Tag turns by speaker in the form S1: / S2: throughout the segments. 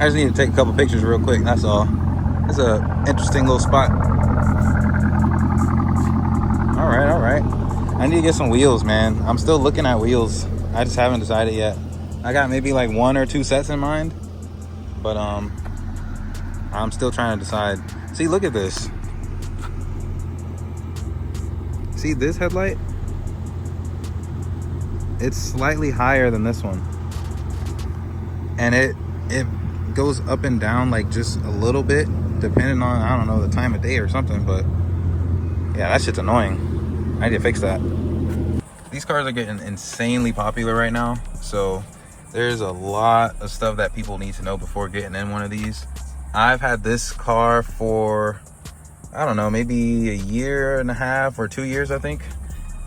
S1: I just need to take a couple pictures real quick, that's all. It's a interesting little spot. All right. I need to get some wheels, man. I'm still looking at wheels. I just haven't decided yet. I got maybe like 1 or 2 sets in mind, but I'm still trying to decide. See, look at this. See this headlight? It's slightly higher than this one, and it goes up and down like just a little bit, depending on, I don't know, the time of day or something. But yeah, that shit's annoying. I need to fix that. These cars are getting insanely popular right now, so there's a lot of stuff that people need to know before getting in one of these. I've had this car for, I don't know, maybe a year and a half or 2 years, I think.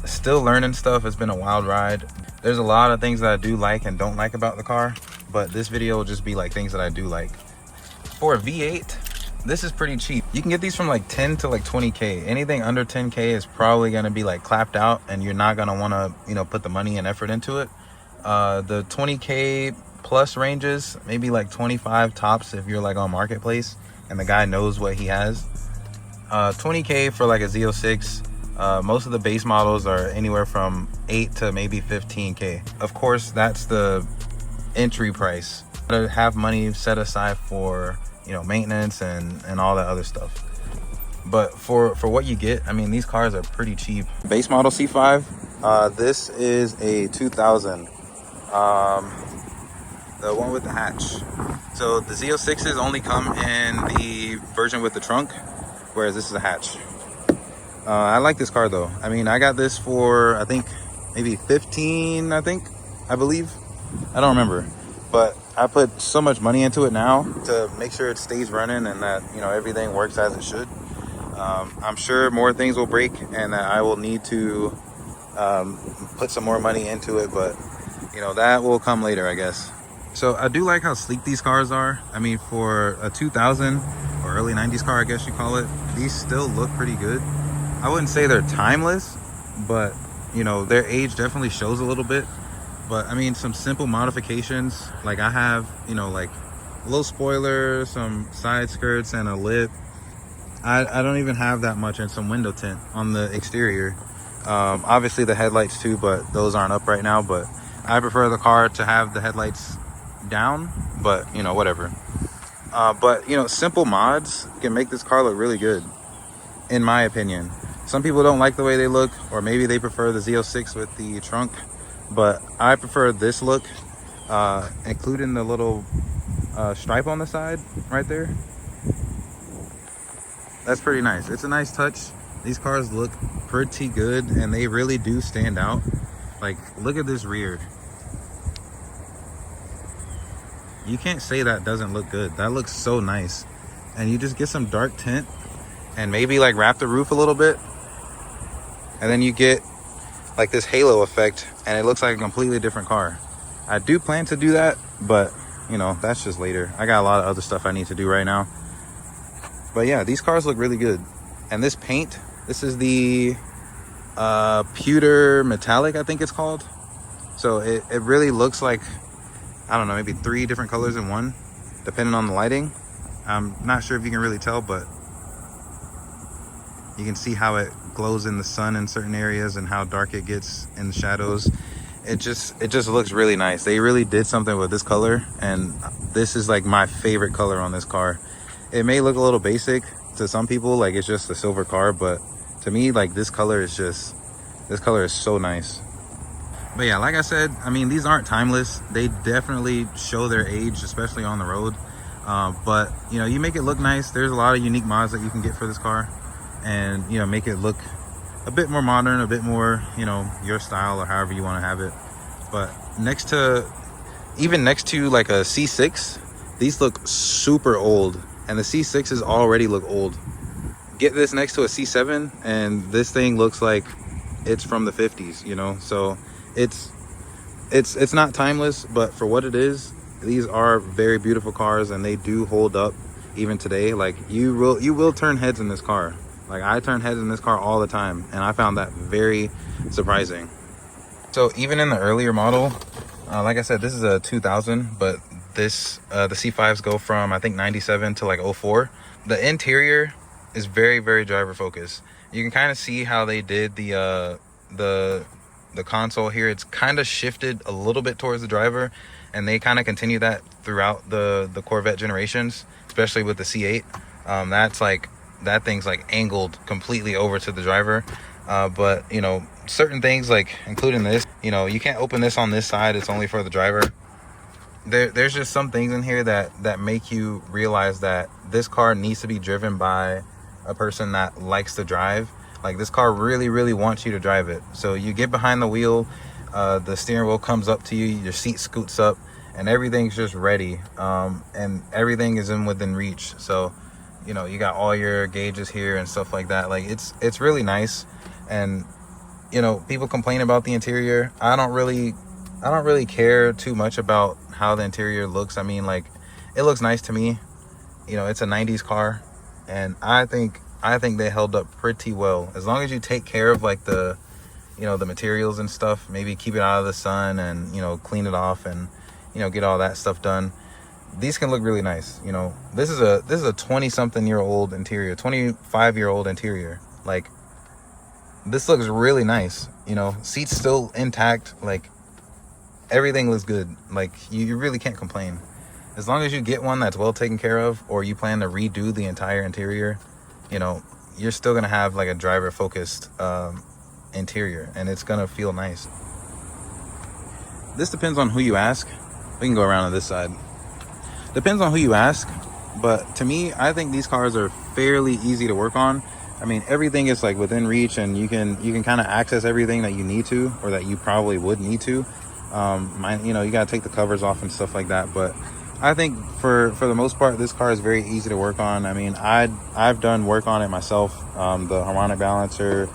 S1: Still learning stuff. It's been a wild ride. There's a lot of things that I do like and don't like about the car, but this video will just be like things that I do like. For a V8, this is pretty cheap. You can get these from like 10 to like 20K. Anything under 10K is probably gonna be like clapped out, and you're not gonna wanna, you know, put the money and effort into it. The 20K plus ranges, maybe like 25 tops if you're like on Marketplace and the guy knows what he has. 20K for like a Z06. Most of the base models are anywhere from 8 to maybe 15K. Of course, that's the entry price. To have money set aside for, you know, maintenance and all that other stuff. But for what you get, I mean, these cars are pretty cheap. Base model C5. This is a 2000. The one with the hatch. So the Z06s only come in the version with the trunk, whereas this is a hatch. I like this car though. I mean, I got this for, I think, maybe 15, I believe. I don't remember. But I put so much money into it now to make sure it stays running and that, you know, everything works as it should. I'm sure more things will break and that I will need to put some more money into it, but, you know, that will come later, I guess. So I do like how sleek these cars are. I mean, for a 2000 or early 90s car, I guess you call it, these still look pretty good. I wouldn't say they're timeless, but, you know, their age definitely shows a little bit. But I mean, some simple modifications, like I have, you know, like a little spoiler, some side skirts, and a lip. I don't even have that much, and some window tint on the exterior. Obviously the headlights too, but those aren't up right now. But I prefer the car to have the headlights down, but, you know, whatever. But, you know, simple mods can make this car look really good, in my opinion. Some people don't like the way they look, or maybe they prefer the Z06 with the trunk, but I prefer this look, including the little stripe on the side right there. That's pretty nice. It's a nice touch. These cars look pretty good, and they really do stand out. Like, look at this rear. You can't say that doesn't look good. That looks so nice. And you just get some dark tint and maybe like wrap the roof a little bit, and then you get like this halo effect, and it looks like a completely different car. I do plan to do that, but, you know, that's just later. I got a lot of other stuff I need to do right now. But yeah, these cars look really good. And this paint, this is the pewter metallic, I think it's called. So it really looks like, I don't know, maybe 3 different colors in one, depending on the lighting. I'm not sure if you can really tell, but you can see how it glows in the sun in certain areas and how dark it gets in the shadows. It just looks really nice. They really did something with this color, and this is like my favorite color on this car. It may look a little basic to some people, like it's just a silver car, but to me, like, this color is so nice. But yeah, like I said, I mean, these aren't timeless. They definitely show their age, especially on the road. But, you know, you make it look nice. There's a lot of unique mods that you can get for this car, and, you know, make it look a bit more modern, a bit more, you know, your style or however you want to have it. But even next to like a C6, these look super old, and the C6s already look old. Get this next to a C7 and this thing looks like it's from the 50s, you know. So it's not timeless, but for what it is, these are very beautiful cars, and they do hold up even today. Like, you will turn heads in this car. Like, I turn heads in this car all the time, and I found that very surprising. So even in the earlier model, like I said, this is a 2000, but this the C5s go from, I think, 97 to like 04. The interior is very, very driver focused. You can kind of see how they did the console here. It's kind of shifted a little bit towards the driver, and they kind of continue that throughout the Corvette generations, especially with the C8. That's like, that thing's like angled completely over to the driver. But you know, certain things, like including this, you know, you can't open this on this side, it's only for the driver. There's just some things in here that make you realize that this car needs to be driven by a person that likes to drive. Like, this car really, really wants you to drive it. So you get behind the wheel, the steering wheel comes up to you, your seat scoots up, and everything's just ready, and everything is within reach. So, you know, you got all your gauges here and stuff like that. Like, it's really nice. And, you know, people complain about the interior. I don't really care too much about how the interior looks. I mean, like, it looks nice to me. You know, it's a 90s car, and I think they held up pretty well. As long as you take care of like the, you know, the materials and stuff, maybe keep it out of the sun and, you know, clean it off and, you know, get all that stuff done, these can look really nice. You know, this is a 20 something year old interior, 25-year-old interior. Like, this looks really nice. You know, seats still intact, like everything looks good. Like, you really can't complain. As long as you get one that's well taken care of, or you plan to redo the entire interior, you know, you're still gonna have like a driver focused interior, and it's gonna feel nice. This depends on who you ask. We can go around to this side. Depends on who you ask, but to me, I think these cars are fairly easy to work on. I mean, everything is like within reach, and you can kind of access everything that you need to, or that you probably would need to. You know, you gotta take the covers off and stuff like that, but I think for the most part, this car is very easy to work on. I mean, I've done work on it myself. The harmonic balancer,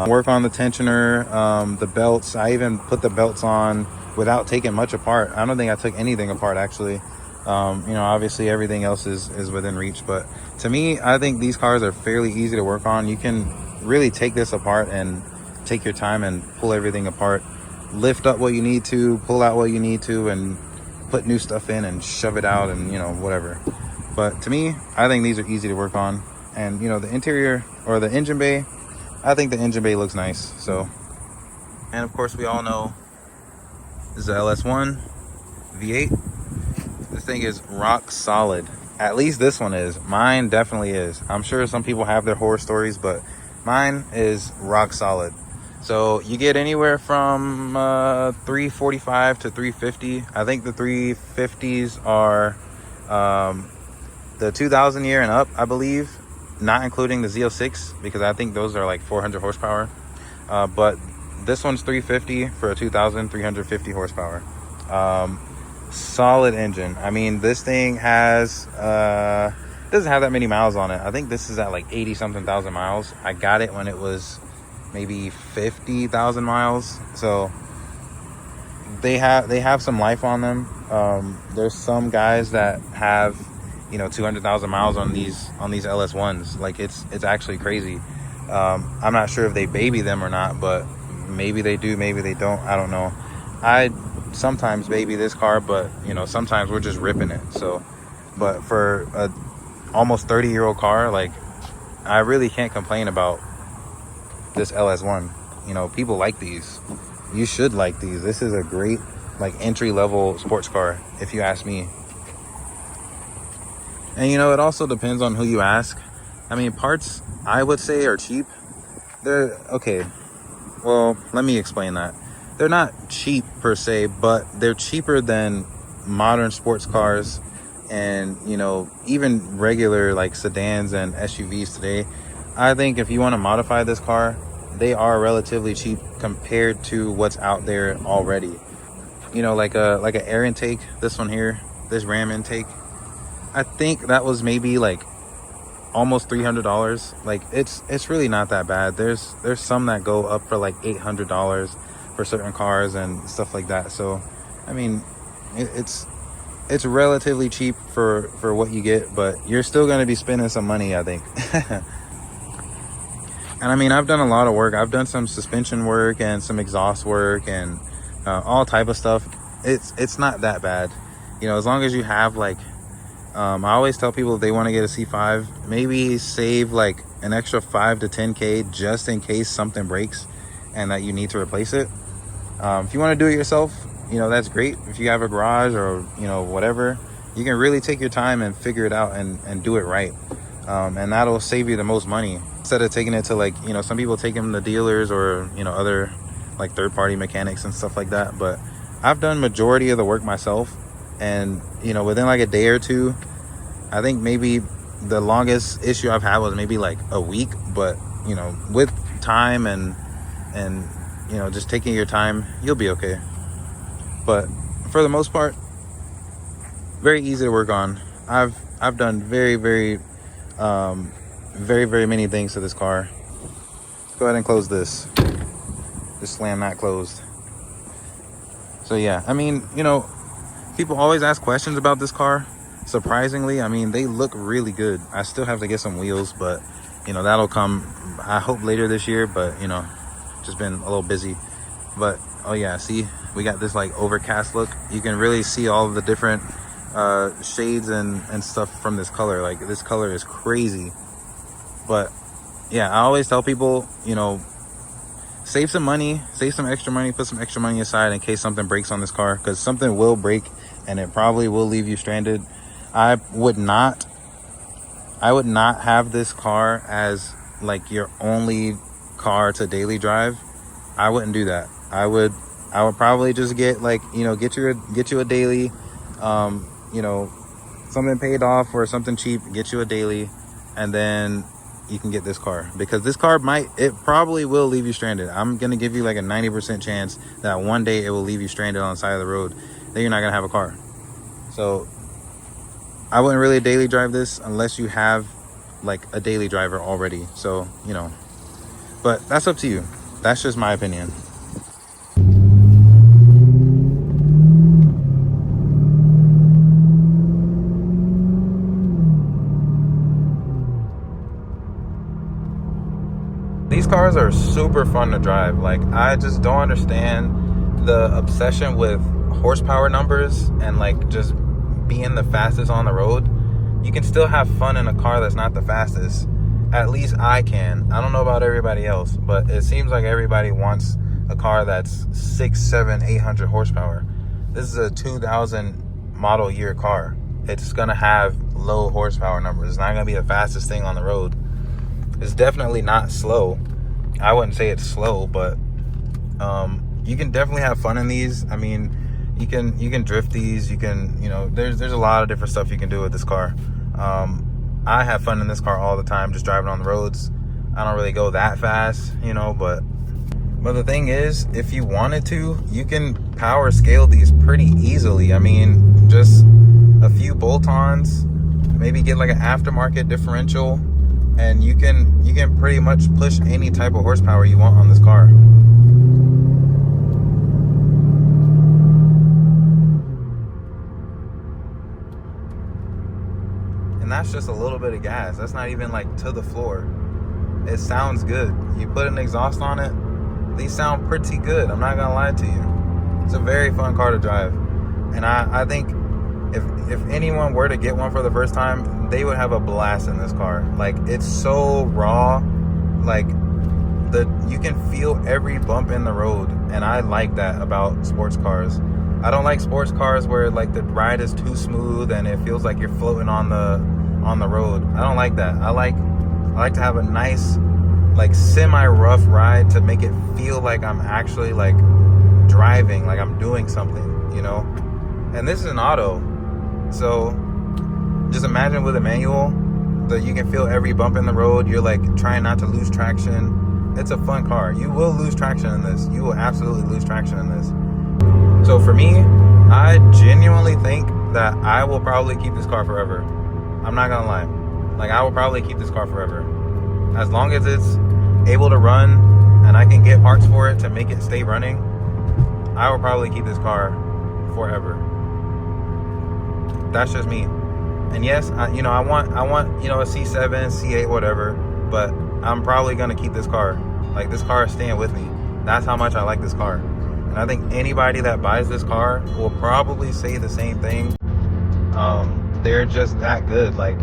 S1: work on the tensioner, the belts. I even put the belts on without taking much apart. I don't think I took anything apart, actually. You know, obviously everything else is within reach, but to me, I think these cars are fairly easy to work on. You can really take this apart and take your time and pull everything apart, lift up what you need to, pull out what you need to, and put new stuff in and shove it out, and, you know, whatever. But to me, I think these are easy to work on. And, you know, the interior, or the engine bay, I think the engine bay looks nice. So, and of course, we all know this is a LS1 V8. This thing is rock solid. At least this one is. Mine definitely is. I'm sure some people have their horror stories, but mine is rock solid. So you get anywhere from 345 to 350. I think the 350s are the 2000 year and up, I believe, not including the Z06, because I think those are like 400 horsepower. But this one's 350 for a 2000, 350 horsepower. Solid engine. I mean, this thing has doesn't have that many miles on it. I think this is at like 80 something thousand miles. I got it when it was maybe 50,000 miles. So they have some life on them. There's some guys that have, you know, 200,000 miles on these LS1s. Like, it's actually crazy. I'm not sure if they baby them or not, but maybe they do, maybe they don't. I don't know. I sometimes baby this car, but, you know, sometimes we're just ripping it. So, but for a almost 30-year-old car, like, I really can't complain about this LS1. You know, people like these. You should like these. This is a great, like, entry-level sports car, if you ask me. And, you know, it also depends on who you ask. I mean, parts, I would say, are cheap. They're okay. Well, let me explain that. They're not cheap per se, but they're cheaper than modern sports cars, and, you know, even regular like sedans and SUVs today. I think if you want to modify this car, they are relatively cheap compared to what's out there already. You know, like an air intake, this one here, this Ram intake, I think that was maybe like almost $300. Like, it's really not that bad. There's some that go up for like $800 for certain cars and stuff like that. So, I mean, it's relatively cheap for what you get, but you're still going to be spending some money, I think. And I mean, I've done a lot of work. I've done some suspension work and some exhaust work and all type of stuff. It's not that bad. you know, as long as you have like, I always tell people if they want to get a C5, maybe save like an extra 5 to 10K just in case something breaks and that you need to replace it. If you want to do it yourself, you know, that's great. If you have a garage or, you know, whatever, you can really take your time and figure it out and do it right. And that'll save you the most money instead of taking it to, like, you know, some people take them to dealers or, you know, other like third-party mechanics and stuff like that. But I've done majority of the work myself, and, you know, within like a day or two, I think maybe the longest issue I've had was maybe like a week. But, you know, with time and you know, just taking your time, you'll be okay. But for the most part, very easy to work on. I've done very many things to this car. Let's go ahead and close this. Just slam that closed. So yeah, I mean, you know, people always ask questions about this car. Surprisingly, I mean, they look really good. I still have to get some wheels, but, you know, that'll come, I hope, later this year. But, you know, just been a little busy. But oh yeah, see, we got this like overcast look. You can really see all of the different shades and stuff from this color. Like, this color is crazy. But yeah, I always tell people, you know, save some money, save some extra money, put some extra money aside in case something breaks on this car, because something will break and it probably will leave you stranded. I would not have this car as like your only car to daily drive. I wouldn't do that. I would probably just get, like, you know, get you a daily, you know, something paid off or something cheap, get you a daily, and then you can get this car, because this car probably will leave you stranded. I'm gonna give you like a 90% chance that one day it will leave you stranded on the side of the road, then you're not gonna have a car. So I wouldn't really daily drive this unless you have like a daily driver already. So, you know, but that's up to you. That's just my opinion. These cars are super fun to drive. Like, I just don't understand the obsession with horsepower numbers and like just being the fastest on the road. You can still have fun in a car that's not the fastest. At least I can. I don't know about everybody else, but it seems like everybody wants a car that's 6, 7, 800 horsepower. This is a 2000 model year car. It's gonna have low horsepower numbers. It's not gonna be the fastest thing on the road. It's definitely not slow. I wouldn't say it's slow, but you can definitely have fun in these. I mean, you can drift these. You can, you know, there's a lot of different stuff you can do with this car. I have fun in this car all the time, just driving on the roads. I don't really go that fast, you know, but the thing is, if you wanted to, you can power scale these pretty easily. I mean, just a few bolt-ons, maybe get like an aftermarket differential, and you can pretty much push any type of horsepower you want on this car. And that's just a little bit of gas. That's not even like to the floor. It sounds good. You put an exhaust on it, these sound pretty good. I'm not gonna lie to you. It's a very fun car to drive. And I think if anyone were to get one for the first time, they would have a blast in this car. Like, it's so raw. Like, you can feel every bump in the road, and I like that about sports cars. I don't like sports cars where like the ride is too smooth and it feels like you're floating on the road. I don't like that. I like to have a nice, like, semi-rough ride to make it feel like I'm actually like driving, like I'm doing something, you know. And this is an auto, so just imagine with a manual that you can feel every bump in the road. You're like trying not to lose traction. It's a fun car. You will lose traction in this. You will absolutely lose traction in this. So for me, I genuinely think that I will probably keep this car forever. I'm not gonna lie. Like, I will probably keep this car forever. As long as it's able to run and I can get parts for it to make it stay running, I will probably keep this car forever. That's just me. And yes, I want, you know, a C7, C8, whatever, but I'm probably gonna keep this car. Like, this car is staying with me. That's how much I like this car. And I think anybody that buys this car will probably say the same thing. They're just that good. Like,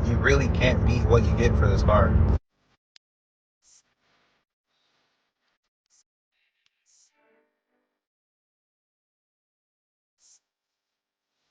S1: you really can't beat what you get for this car.